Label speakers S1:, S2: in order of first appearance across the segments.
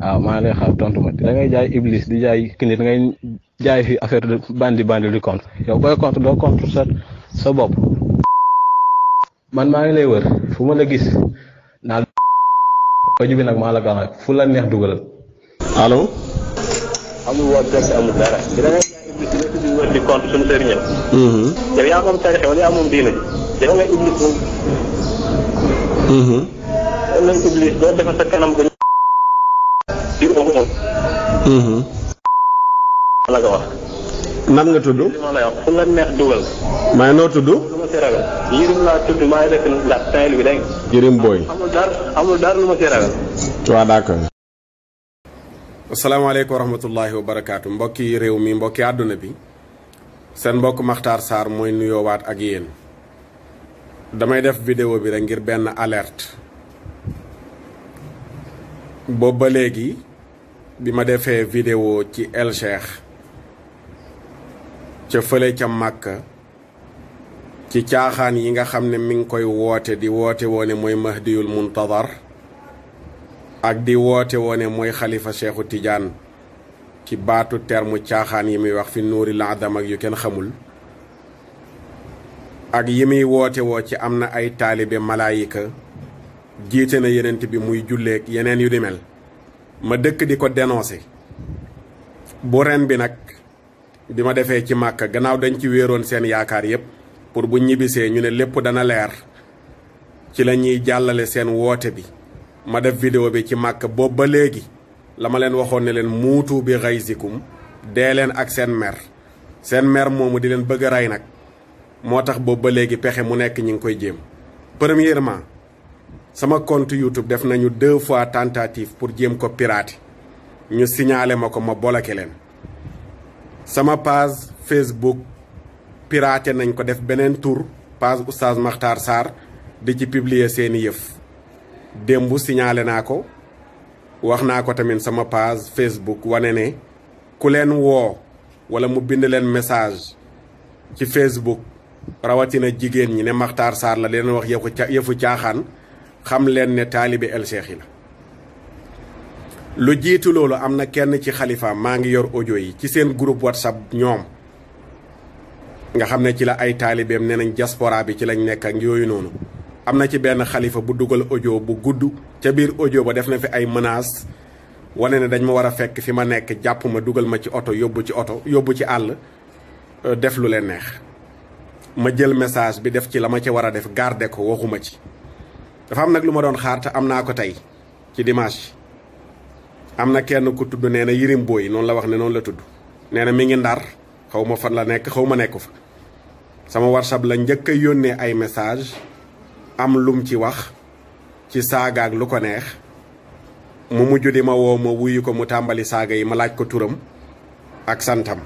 S1: waaw maa ngi lay xaar tontu ma da ngay jaay iblis di jaay kinit da ngay jaay fi affaire de bandi di compte yow booy compte doo compte sa bopp man maa ngi lay wër fu ma la gis naa audio bi nag maa la gaax fu la neex dugalal.
S2: allo.
S3: amul woon presque amul dara. da ngay jaay iblis di wër di compte suñu sëriñ ñëw. yow yaa moom tarixe wala yaa moom diina ji yow nga iblis moom. yow nga iblis doo defar sa kanam ba di moom. la ko wax.
S2: nan nga tudd.
S3: li ma lay wax fu la neex dugal.
S2: may noo tudd.
S3: lu ma si ragal. Yirim laa tudd maa ngi dëkk ndax taylu bi dégg nga.
S2: Yirim Boy.
S3: amul dara lu ma si ragal.
S2: waaw d'accord. asalaamaaleykum wa rahmatullahi wa barakaatu mbokki réew mi mbokki àdduna bi seen mbokk Makhtar Sarr mooy nuyoowaat ak yéen damay def vidéo bi rek ngir benn alerte boobu ba léegi bi ma defee vidéo ci El Cheikh ca fële ca Màkka ci caaxaan yi nga xam ne mi ngi koy woote di woote woone mooy Mahdiyul Muntazar ak di woote woone mooy xalifa Cheikhu Tidiane ci baatu terme caaxaan yi muy wax fi nuuri la adam ak yu kenn xamul ak yi muy woote woo ci am na ay taalibe malaayika jiite na yenent bi muy julleek yeneen yu di mel ma dëkk di ko dénoncé bu ren bi nag bi ma defee ci Màkka gannaaw dañ ci wéeroon seen yaakaar yépp pour bu ñibbisee ñu ne lépp dana leer ci la ñuy jàllale seen woote bi ma def vidéo bi ci Màkka boobu ba léegi la ma leen waxoon ne leen muutu bi xaysikum dee leen ak seen mer moomu di leen bëgg a rey nag moo tax boobu ba léegi pexe mu nekk ñi ngi koy jéem. Premièrement sama compte YouTube def nañu 2 fois tentative pour jéem ko pirater ñu signalé ma ko ma bloqué leen sama page Facebook pirater nañ ko def beneen tur page Oustaz Makhtar Sarr di ci publier seeni yëf. démb signalé naa ko wax naa ko tamit sama page Facebook wane ne ku leen woo wala mu bind leen message ci Facebook rawatina jigéen ñi ne Makhtar Sarr la leen wax yëfu caaxaan xam leen ne taalibe El Cheikh yi la. lu jiitu loolu am na kenn ci xalifa maa ngi yor audio yi ci seen groupe WhatsApp ñoom nga xam ne ci la ay taalibeem nee nañ diaspora bi ci lañ nekk ak yooyu noonu. am na ci benn xalifa bu dugal audio bu gudd ca biir audio ba def na fi ay menaces wane ne dañ ma war a fekk fi ma nekk jàpp ma dugal ma ci oto yóbbu ci àll def lu leen neex ma jël message bi def ci la ma ci war a def garder ko waxuma ci. dafa am nag lu ma doon xaar te am naa ko tey ci dimanche am na kenn ku tudd nee na Yirim Boy noonu la wax ne noonu la tudd nee na mi ngi Ndar xaw ma fan la nekk xaw ma nekku fa sama WhatsApp la njëkk a yónnee ay message am lum ci wax ci saaga ak lu ko neex mu mujj di ma woo ma wuyu ko mu tàmbali saaga yi ma laaj ko turam ak santam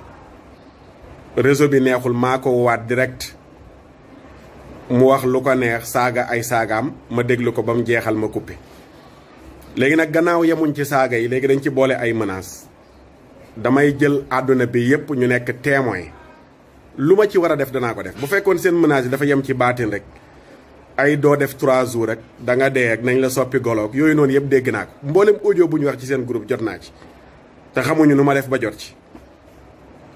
S2: réseau bi neexul maa ko waat direct mu wax lu ko neex saaga ay saagaam ma déglu ko ba mu jeexal ma coupé. léegi nag gannaaw yemuñ ci saaga yi léegi dañ ci boole ay menaces damay jël àdduna bi yépp ñu nekk témoin lu ma ci war a def danaa ko def bu fekkoon seen menaces yi dafa yem ci baatin rek ay doo def 3 jours rek da nga dee ak nañ la soppi goloog yooyu noonu yëpp dégg naa ko mboolem audio bu ñu wax ci seen groupe jot naa ci te xamuñu nu ma def ba jot ci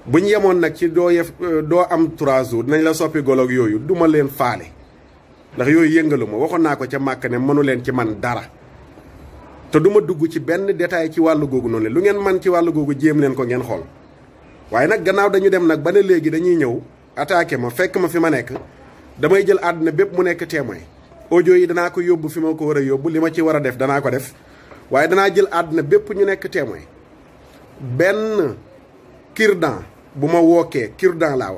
S2: bu ñu yemoon nag ci doo am 3 jours nañ la soppi goloog yooyu du ma leen faale ndax yooyu yëngalu ma waxoon naa ko ca Màkka ne mënu leen ci man dara te du ma dugg ci benn détail ci wàllu googu noonu lu ngeen man ci wàllu googu jéem leen ko ngeen xool waaye nag gannaaw dañu dem nag ba ne léegi dañuy ñëw attaqué ma fekk ma fi ma nekk damay jël àdduna bépp mu nekk témoin audio yi danaa ko yóbbu fi ma ko war a yóbbu li ma ci war a def danaa ko def waaye danaa jël àdduna bépp ñu nekk témoin benn kirdan bu ma wookee kirdan laa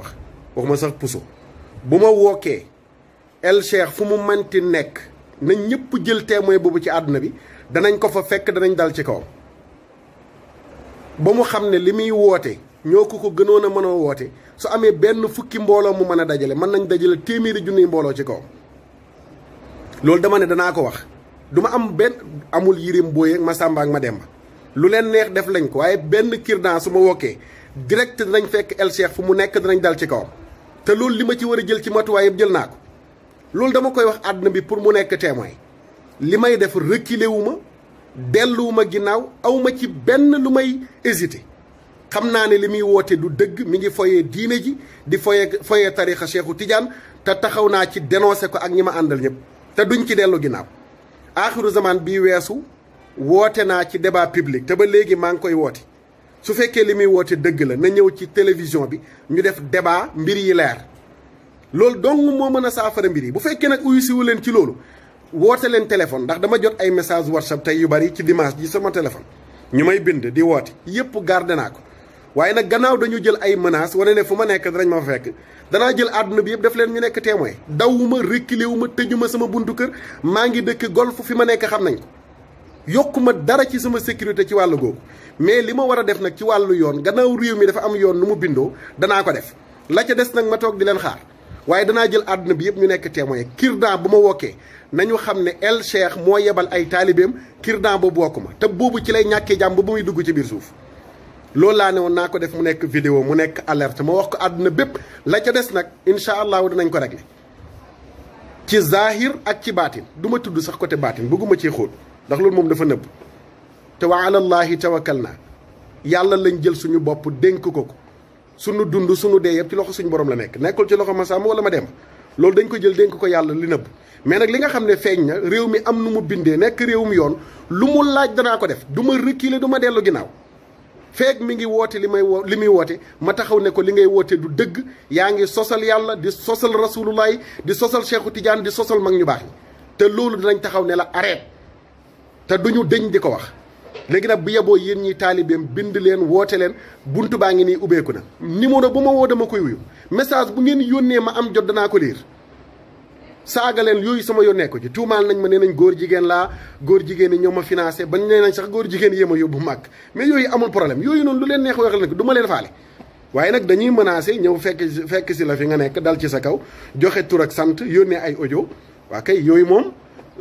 S2: waxuma sax puso bu ma wookee El Cheikh fu mu manti nekk na ñëpp jël témoin boobu ci àdduna bi danañ ko fa fekk danañ dal ci kaw ba mu xam ne li muy woote ñoo ko gënoon a mën a woote su amee benn fukki mbooloo mu mën a dajale mën nañ dajale téeméeri junniy mbooloo ci kaw loolu dama ne danaa ko wax du ma am benn amul Yirim Boy ak Masamba ak Mademba lu leen neex def lañ ko waaye benn kirdan su ma wokkee direct danañ fekk El Cheikh fu mu nekk danañ dal ci kawam te loolu li ma ci war a jël ci matuwaay yëpp jël naa ko loolu dama koy wax àdduna bi pour mu nekk témoin li may def reculé wu ma delluwuma ginnaaw awma ci benn lu may hésité xam naa ne li muy woote du dëgg mi ngi foyee diine ji di foyee tarixa Cheikhu Tidiane te taxaw naa ci dénoncé ko ak ñi ma àndal ñëpp te duñ ci dellu ginnaaw aaxiru zaman bii weesu woote naa ci débat public te ba léegi maa ngi koy woote su fekkee li muy woote dëgg la na ñëw ci télévision bi ñu def débat mbir yi leer loolu dong moo mën a saafara mbir yi bu fekkee nag uyu siwu leen ci loolu woote leen téléphone ndax dama jot ay message WhatsApp tey yu bari ci dimanche ji sama téléphone ñu may bind di woote yëpp garde naa ko waaye nag gannaaw dañu jël ay menaces wane ne fu ma nekk danañ ma fa fekk danaa jël àdduna bi yëpp def leen ñu nekk témoin dawuma reculé wu ma tëjuma sama buntu kër maa ngi dëkk golf fi ma nekk xam nañ ko yokkuma dara ci sama sécurité ci wàllu googu mais li ma war a def nag ci wàllu yoon gannaaw réew mi dafa am yoon nu mu bindoo danaa ko def la ca des nag ma toog di leen xaar waaye danaa jël àdduna bi yëpp ñu nekk témoin kirdan bu ma wokkee nañu xam ne El Cheikh moo yebal ay taalibeem kirdan boobu wokku ma te boobu ci lay ñàkkee jàmm ba muy dugg ci biir suuf loolu laa ne woon naa ko def mu nekk vidéo mu nekk alerte ma wax ko àdduna bépp la ca des nag incha allahu dinañ ko régler ci zahir ak ci baatin du ma tudd sax côté baatin bëgguma cee xóot ndax loolu moom dafa nëbb te wa alallahi tawakkal naa yàlla lañ jël suñu bopp dénk ko suñu dund suñu dee yëpp ci loxo suñu borom la nekk nekkul ci loxo ma sàmm wala ma dem loolu dañ ko jël dénk ko yàlla li nëbb mais nag li nga xam ne feeñ na réew mi am nu mu bindee nekk réew mi yoon lu mu laaj danaa ko def du ma reculer du ma dellu ginnaaw feeg mi ngi woote li muy woote ma taxaw ne ko li ngay woote du dëgg yaa ngi sosal yàlla di sosal rasulullahi di sosal Cheikhu Tidiane di sosal mag ñu baax ñi te loolu dinañ taxaw ne la arrête te duñu dëñ di ko wax léegi nag bu yeboo yéen ñi taalibeem bind leen woote leen buntu baa ngi nii ubbeeku na numéro bu ma woo dama koy wuyu message bu ngeen yónnee ma am jot danaa ko liir saaga leen yooyu sama yónnee ko ci tuumaal nañ ma nee nañ góor jigéen laa góor jigéen yi ñoo ma financé bañ nee nañ sax góor jigéen yéem a yóbbu màgg mais yooyu amul problème yooyu noonu lu leen neex waxal nag du ma leen faale waaye nag dañuy menacé ñëw fekk si la fi nga nekk dal ci sa kaw joxe tur ak sant yónnee ay audio waa kay yooyu moom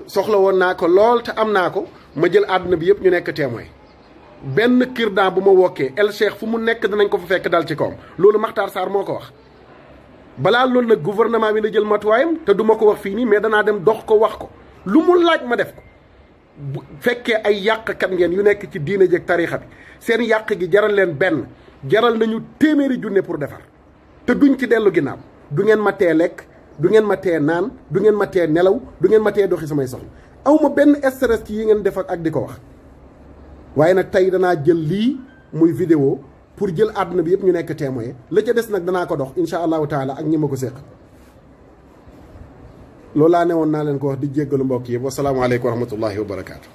S2: soxla woon naa ko lool te am naa ko ma jël àdduna bi yëpp ñu nekk témoin benn kirdan bu ma wokkee El Cheikh fu mu nekk danañ ko fa fekk dal ci kawam loolu Makhtar Sarr moo ko wax balaa loolu nag gouvernement bi na jël matuwaayam te du ma ko wax fii nii mais danaa dem dox ko wax ko lu mu laaj ma def ko bu fekkee ay yàqkat ngeen yu nekk ci diine jeeg tarixa bi seen yàq gi jaral leen benn jaral nañu téeméeri junne pour defar te duñ ci dellu ginnaaw du ngeen ma tee lekk du ngeen ma tee naan du ngeen ma tee nelaw du ngeen ma tee doxi samay soxla awma benn stress ci yi ngeen def ak di ko wax waaye nag tey danaa jël lii muy vidéo pour jël àdduna bi yëpp ñu nekk témoin la ca des nag danaa ko dox insha allahu taala ak ñi ma ko séq loolu laa ne woon naa leen ko wax di jéggalu mbokk yi wasalaamaaleykum wa rahmatullahi wa barakaatu.